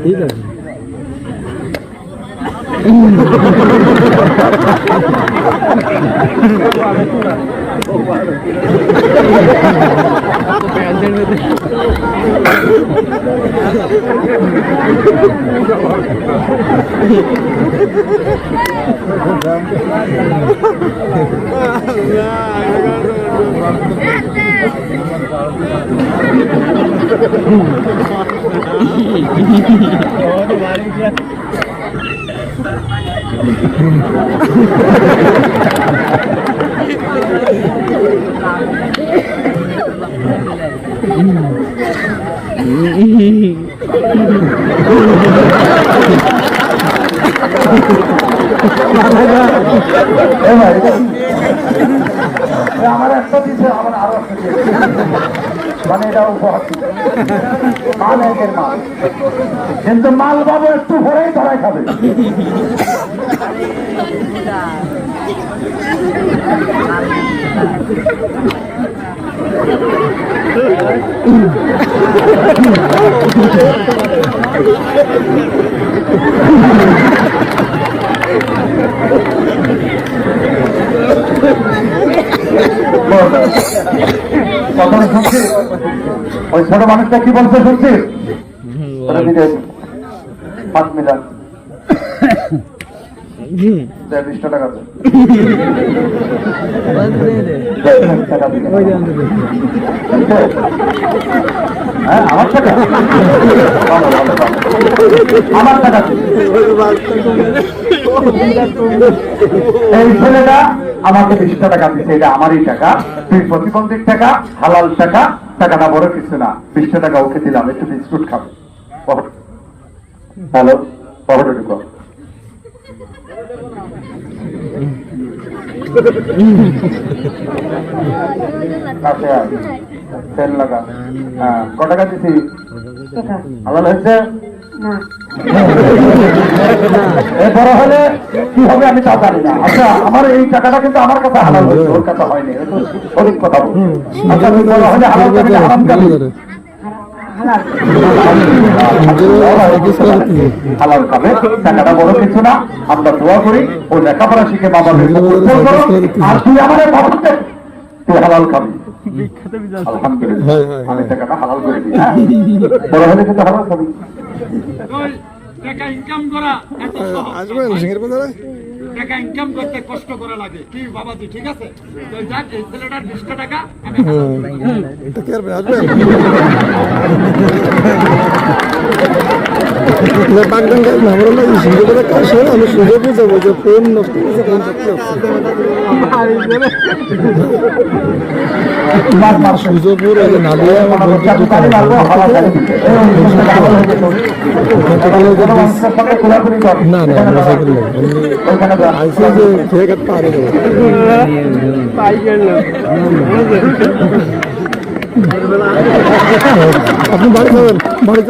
ঠিক আছে আমার একটা দিচ্ছে আমার আরো মানে এটা উপহার মাল একের মাল, কিন্তু মাল বাবু একটু ভরেই ধরাই খাবে। কখনো শুনছি ওই ছোট মানুষটা কি বলছে শুনছি 5 মিটার 20 টাকা আমার টাকা আমার টাকা এই ছেলেটা আমাকে 20 টাকা দিচ্ছে, এটা আমারই টাকা, তুই প্রতিবন্ধীর টাকা, হালাল টাকা, টাকাটা বড় কিছু না, 20 টাকা ওকে দিলাম, একটু বিস্কুট খাবে। হ্যালো, পকেটে ঢুকো। তেল লাগা। হ্যাঁ, ক টাকা দিছি? হালাল হয়েছে? বড় হলে কি হবে আমি তা জানি না। আচ্ছা, আমার এই টাকাটা কিন্তু আমার কাছে হালাল হয়েছে, ওর কাছে হয়নি, সঠিক কথা বল। আচ্ছা, তুমি বড় হলে হালাল খাবি না হারাম খাবি? হালাল খাবে, টাকাটা বড় কিছু না, আমরা দোয়া করি ও লেখাপড়া শিখে বাবা আর তুই আমার তুই হালাল খাবি। আলহামদুলিল্লাহ, আমি টাকাটা হালাল করে দিই। বড় হলে কিন্তু হালাল খাবি। টাকা ইনকাম করা এত সহজ, টাকা ইনকাম করতে কষ্ট করা লাগে কি বাবাজি, ঠিক আছে? তো যাক, এই ছেলেটার 20 টাকা আমি সুজপুর না না আপনি বাড়ি যাবেন বাড়ি